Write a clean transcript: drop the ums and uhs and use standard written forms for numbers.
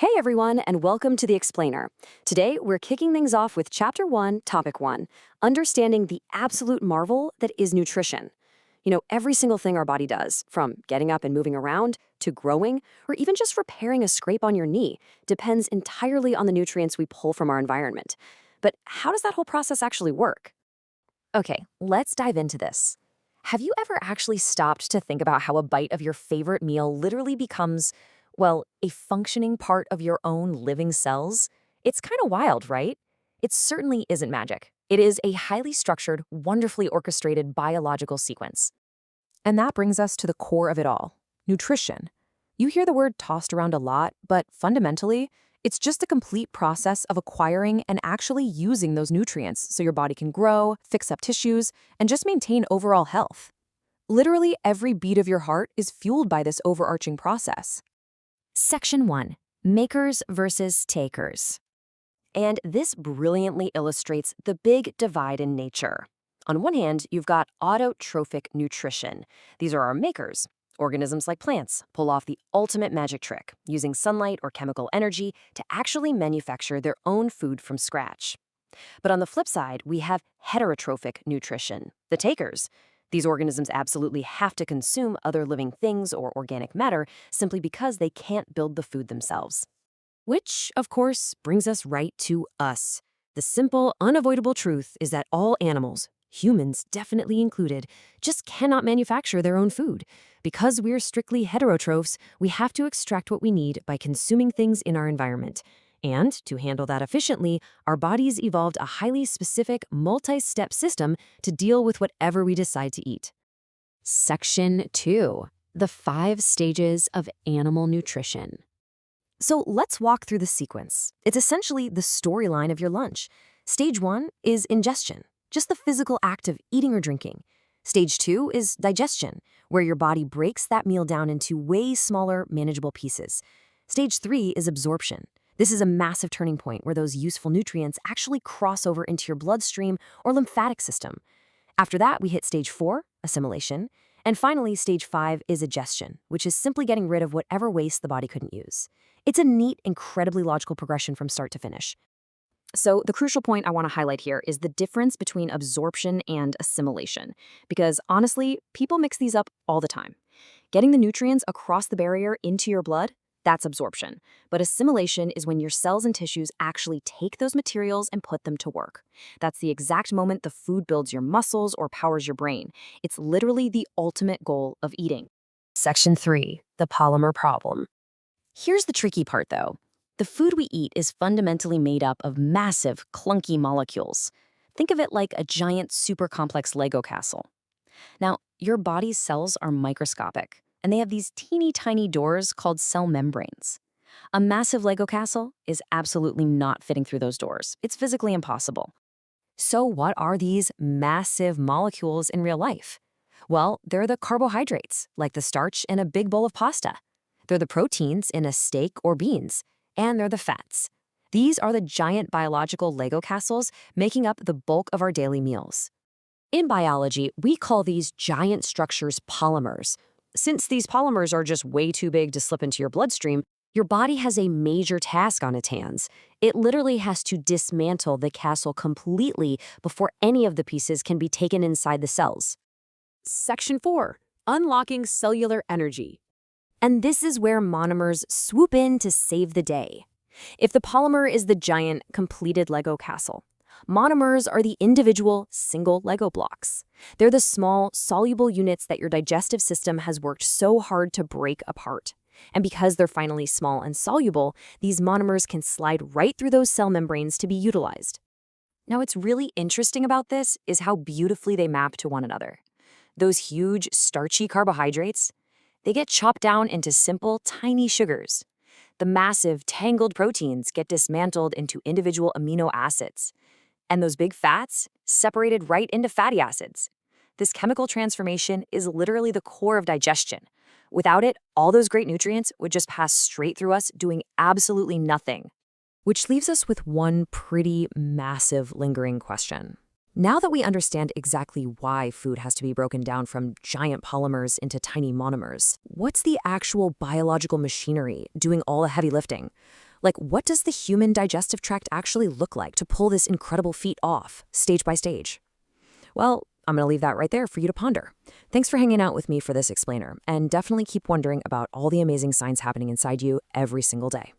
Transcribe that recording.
Hey everyone, and welcome to The Explainer. Today, we're kicking things off with Chapter 1, Topic 1, Understanding the Absolute Marvel That is Nutrition. Every single thing our body does, from getting up and moving around, to growing, or even just repairing a scrape on your knee, depends entirely on the nutrients we pull from our environment. But how does that whole process actually work? Okay, let's dive into this. Have you ever actually stopped to think about how a bite of your favorite meal literally becomes, well, a functioning part of your own living cells? It's kind of wild, right? It certainly isn't magic. It is a highly structured, wonderfully orchestrated biological sequence. And that brings us to the core of it all, nutrition. You hear the word tossed around a lot, but fundamentally, it's just a complete process of acquiring and actually using those nutrients so your body can grow, fix up tissues, and just maintain overall health. Literally every beat of your heart is fueled by this overarching process. Section 1, Makers versus Takers. And this brilliantly illustrates the big divide in nature. On one hand, you've got autotrophic nutrition. These are our makers. Organisms like plants pull off the ultimate magic trick, using sunlight or chemical energy to actually manufacture their own food from scratch. But on the flip side, we have heterotrophic nutrition, the takers. These organisms absolutely have to consume other living things or organic matter simply because they can't build the food themselves. Which, of course, brings us right to us. The simple, unavoidable truth is that all animals, humans definitely included, just cannot manufacture their own food. Because we're strictly heterotrophs, we have to extract what we need by consuming things in our environment. And to handle that efficiently, our bodies evolved a highly specific, multi-step system to deal with whatever we decide to eat. Section 2. The 5 stages of animal nutrition. So let's walk through the sequence. It's essentially the storyline of your lunch. Stage 1 is ingestion, just the physical act of eating or drinking. Stage 2 is digestion, where your body breaks that meal down into way smaller, manageable pieces. Stage 3 is absorption. This is a massive turning point where those useful nutrients actually cross over into your bloodstream or lymphatic system. After that, we hit stage 4, assimilation. And finally, stage 5 is egestion, which is simply getting rid of whatever waste the body couldn't use. It's a neat, incredibly logical progression from start to finish. So the crucial point I want to highlight here is the difference between absorption and assimilation, because honestly, people mix these up all the time. Getting the nutrients across the barrier into your blood, that's absorption. But assimilation is when your cells and tissues actually take those materials and put them to work. That's the exact moment the food builds your muscles or powers your brain. It's literally the ultimate goal of eating. Section 3, the polymer problem. Here's the tricky part, though. The food we eat is fundamentally made up of massive, clunky molecules. Think of it like a giant, super complex Lego castle. Now, your body's cells are microscopic, and they have these teeny tiny doors called cell membranes. A massive Lego castle is absolutely not fitting through those doors. It's physically impossible. So what are these massive molecules in real life? Well, they're the carbohydrates, like the starch in a big bowl of pasta. They're the proteins in a steak or beans, and they're the fats. These are the giant biological Lego castles making up the bulk of our daily meals. In biology, we call these giant structures polymers. Since these polymers are just way too big to slip into your bloodstream, your body has a major task on its hands. It literally has to dismantle the castle completely before any of the pieces can be taken inside the cells. Section 4. Unlocking cellular energy. And this is where monomers swoop in to save the day. If the polymer is the giant, completed Lego castle, monomers are the individual, single Lego blocks. They're the small, soluble units that your digestive system has worked so hard to break apart. And because they're finally small and soluble, these monomers can slide right through those cell membranes to be utilized. Now, what's really interesting about this is how beautifully they map to one another. Those huge, starchy carbohydrates, they get chopped down into simple, tiny sugars. The massive, tangled proteins get dismantled into individual amino acids. And those big fats separated right into fatty acids. This chemical transformation is literally the core of digestion. Without it, all those great nutrients would just pass straight through us, doing absolutely nothing. Which leaves us with one pretty massive lingering question. Now that we understand exactly why food has to be broken down from giant polymers into tiny monomers, what's the actual biological machinery doing all the heavy lifting? Like, what does the human digestive tract actually look like to pull this incredible feat off, stage by stage? Well, I'm going to leave that right there for you to ponder. Thanks for hanging out with me for this explainer, and definitely keep wondering about all the amazing science happening inside you every single day.